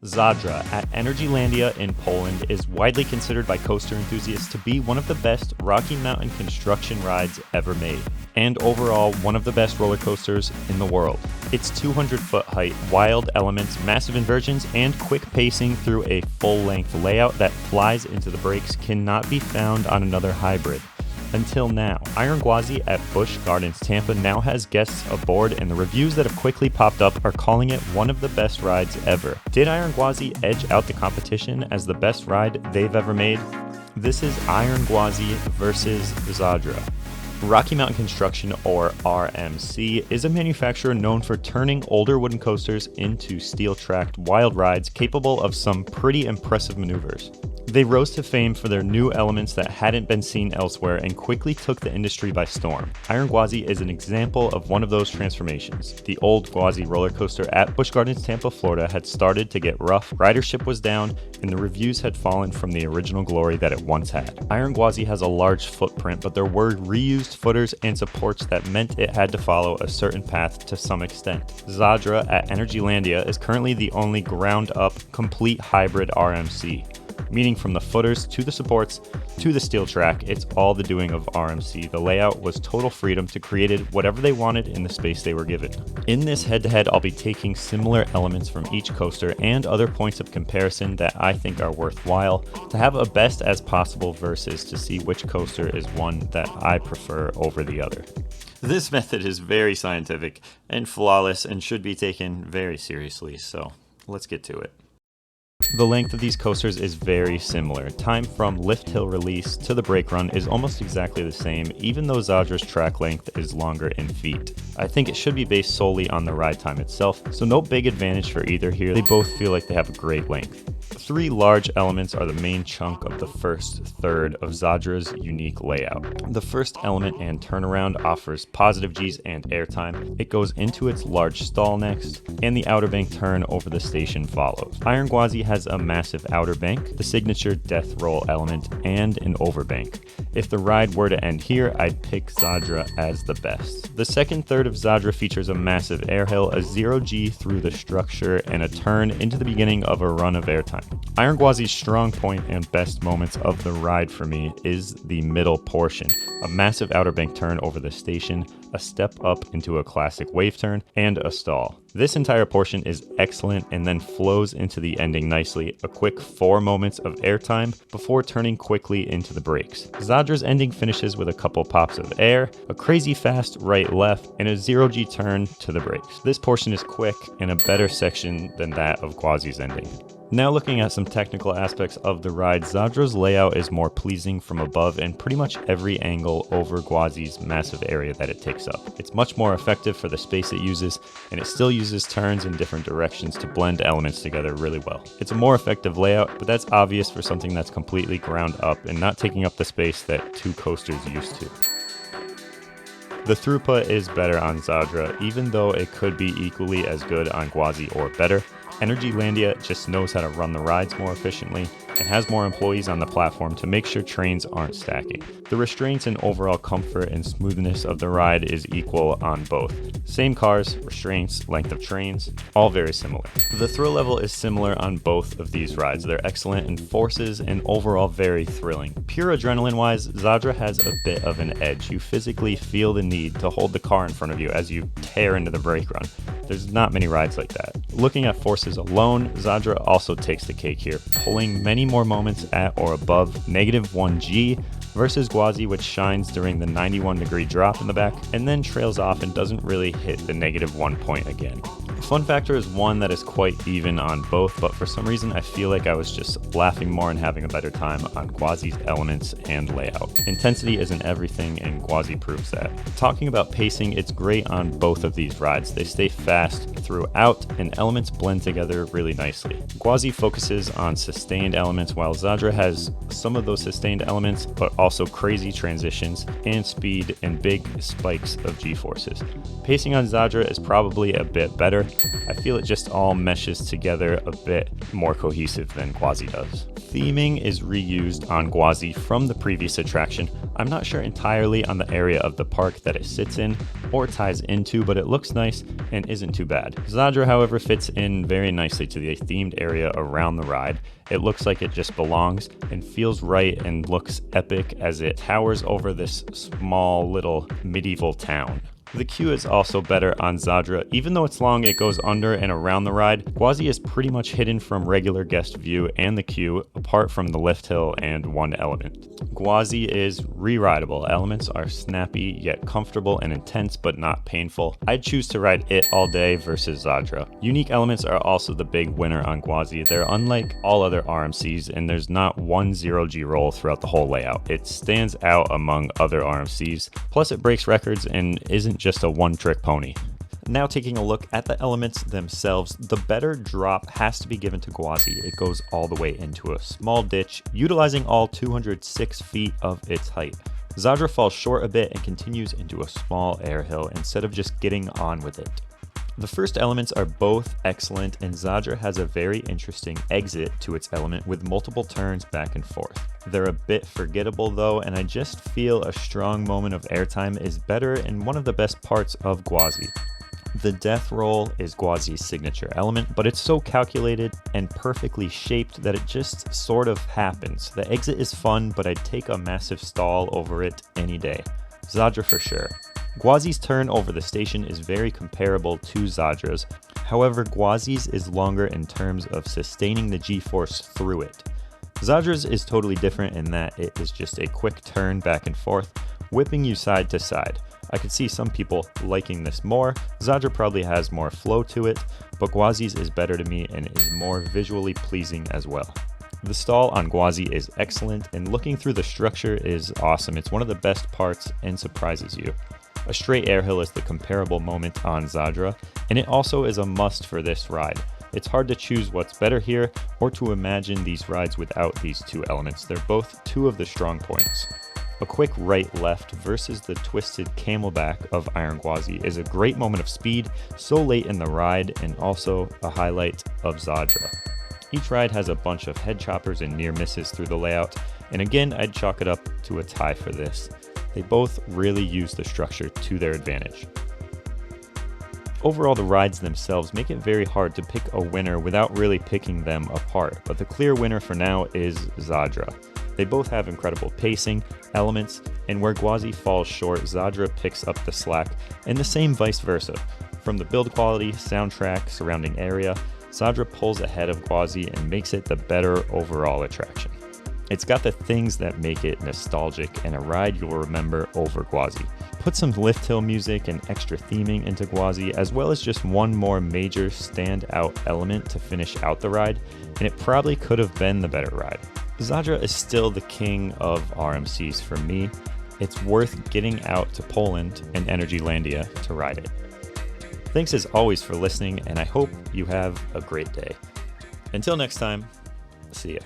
Zadra at Energylandia in Poland is widely considered by coaster enthusiasts to be one of the best Rocky Mountain construction rides ever made, and overall one of the best roller coasters in the world. Its 200-foot height, wild elements, massive inversions, and quick pacing through a full-length layout that flies into the brakes cannot be found on another hybrid. Until now. Iron Gwazi at Busch Gardens Tampa now has guests aboard, and the reviews that have quickly popped up are calling it one of the best rides ever. Did Iron Gwazi edge out the competition as the best ride they've ever made? This is Iron Gwazi versus Zadra. Rocky Mountain Construction, or RMC, is a manufacturer known for turning older wooden coasters into steel-tracked wild rides capable of some pretty impressive maneuvers. They rose to fame for their new elements that hadn't been seen elsewhere and quickly took the industry by storm. Iron Gwazi is an example of one of those transformations. The old Gwazi roller coaster at Busch Gardens Tampa, Florida had started to get rough, ridership was down, and the reviews had fallen from the original glory that it once had. Iron Gwazi has a large footprint, but there were reused footers and supports that meant it had to follow a certain path to some extent. Zadra at Energylandia is currently the only ground-up, complete hybrid RMC. Meaning from the footers to the supports to the steel track, it's all the doing of RMC. The layout was total freedom to create whatever they wanted in the space they were given. In this head-to-head, I'll be taking similar elements from each coaster and other points of comparison that I think are worthwhile to have a best as possible versus to see which coaster is one that I prefer over the other. This method is very scientific and flawless and should be taken very seriously, so let's get to it. The length of these coasters is very similar. Time from lift hill release to the brake run is almost exactly the same, even though Zadra's track length is longer in feet. I think it should be based solely on the ride time itself, so no big advantage for either here. They both feel like they have a great length. Three large elements are the main chunk of the first third of Zadra's unique layout. The first element and turnaround offers positive G's and airtime. It goes into its large stall next, and the outer bank turn over the station follows. Iron Gwazi has a massive outer bank, the signature death roll element, and an overbank. If the ride were to end here, I'd pick Zadra as the best. The second third of Zadra features a massive air hill, a 0G through the structure, and a turn into the beginning of a run of airtime. Iron Gwazi's strong point and best moments of the ride for me is the middle portion, a massive outer bank turn over the station, a step up into a classic wave turn, and a stall. This entire portion is excellent and then flows into the ending nicely, a quick 4 moments of airtime before turning quickly into the brakes. Zadra's ending finishes with a couple pops of air, a crazy fast right-left, and a 0G turn to the brakes. This portion is quick and a better section than that of Gwazi's ending. Now looking at some technical aspects of the ride, Zadra's layout is more pleasing from above in pretty much every angle over Gwazi's massive area that it takes up. It's much more effective for the space it uses, and it still uses turns in different directions to blend elements together really well. It's a more effective layout, but that's obvious for something that's completely ground up and not taking up the space that two coasters used to. The throughput is better on Zadra, even though it could be equally as good on Gwazi or better. Energylandia just knows how to run the rides more efficiently and has more employees on the platform to make sure trains aren't stacking. The restraints and overall comfort and smoothness of the ride is equal on both. Same cars, restraints, length of trains, all very similar. The thrill level is similar on both of these rides. They're excellent in forces and overall very thrilling. Pure adrenaline wise, Zadra has a bit of an edge. You physically feel the need to hold the car in front of you as you tear into the brake run. There's not many rides like that. Looking at forces alone, Zadra also takes the cake here, pulling many more moments at or above -1G versus Gwazi, which shines during the 91-degree drop in the back and then trails off and doesn't really hit the -1 point again. Fun factor is one that is quite even on both, but for some reason I feel like I was just laughing more and having a better time on Gwazi's elements and layout. Intensity isn't everything, and Gwazi proves that. Talking about pacing, it's great on both of these rides. They stay fast throughout, and elements blend together really nicely. Gwazi focuses on sustained elements, while Zadra has some of those sustained elements, but also crazy transitions and speed and big spikes of G-forces. Pacing on Zadra is probably a bit better, I feel it just all meshes together a bit more cohesive than Gwazi does. Theming is reused on Gwazi from the previous attraction. I'm not sure entirely on the area of the park that it sits in or ties into, but it looks nice and isn't too bad. Zadra, however, fits in very nicely to the themed area around the ride. It looks like it just belongs and feels right and looks epic as it towers over this small little medieval town. The queue is also better on Zadra. Even though it's long, it goes under and around the ride. Gwazi is pretty much hidden from regular guest view and the queue, apart from the lift hill and one element. Gwazi is re-rideable. Elements are snappy yet comfortable and intense but not painful. I'd choose to ride it all day versus Zadra. Unique elements are also the big winner on Gwazi. They're unlike all other RMCs, and there's not one 0G roll throughout the whole layout. It stands out among other RMCs. Plus it breaks records and isn't just a one-trick pony. Now taking a look at the elements themselves, the better drop has to be given to Gwazi. It goes all the way into a small ditch, utilizing all 206 feet of its height. Zadra falls short a bit and continues into a small air hill instead of just getting on with it. The first elements are both excellent, and Zadra has a very interesting exit to its element with multiple turns back and forth. They're a bit forgettable though, and I just feel a strong moment of airtime is better in one of the best parts of Gwazi. The death roll is Gwazi's signature element, but it's so calculated and perfectly shaped that it just sort of happens. The exit is fun, but I'd take a massive stall over it any day. Zadra for sure. Gwazi's turn over the station is very comparable to Zadra's. However, Gwazi's is longer in terms of sustaining the G-force through it. Zadra's is totally different in that it is just a quick turn back and forth, whipping you side to side. I could see some people liking this more. Zadra probably has more flow to it, but Gwazi's is better to me and is more visually pleasing as well. The stall on Gwazi is excellent, and looking through the structure is awesome. It's one of the best parts and surprises you. A straight air hill is the comparable moment on Zadra, and it also is a must for this ride. It's hard to choose what's better here or to imagine these rides without these two elements. They're both two of the strong points. A quick right-left versus the twisted camelback of Iron Gwazi is a great moment of speed so late in the ride, and also a highlight of Zadra. Each ride has a bunch of head choppers and near misses through the layout, and again I'd chalk it up to a tie for this. They both really use the structure to their advantage. Overall, the rides themselves make it very hard to pick a winner without really picking them apart, but the clear winner for now is Zadra. They both have incredible pacing, elements, and where Gwazi falls short, Zadra picks up the slack, and the same vice versa. From the build quality, soundtrack, surrounding area, Zadra pulls ahead of Gwazi and makes it the better overall attraction. It's got the things that make it nostalgic and a ride you'll remember over Gwazi. Put some lift hill music and extra theming into Gwazi, as well as just one more major standout element to finish out the ride, and it probably could have been the better ride. Zadra is still the king of RMCs for me. It's worth getting out to Poland and Energylandia to ride it. Thanks as always for listening, and I hope you have a great day. Until next time, see ya.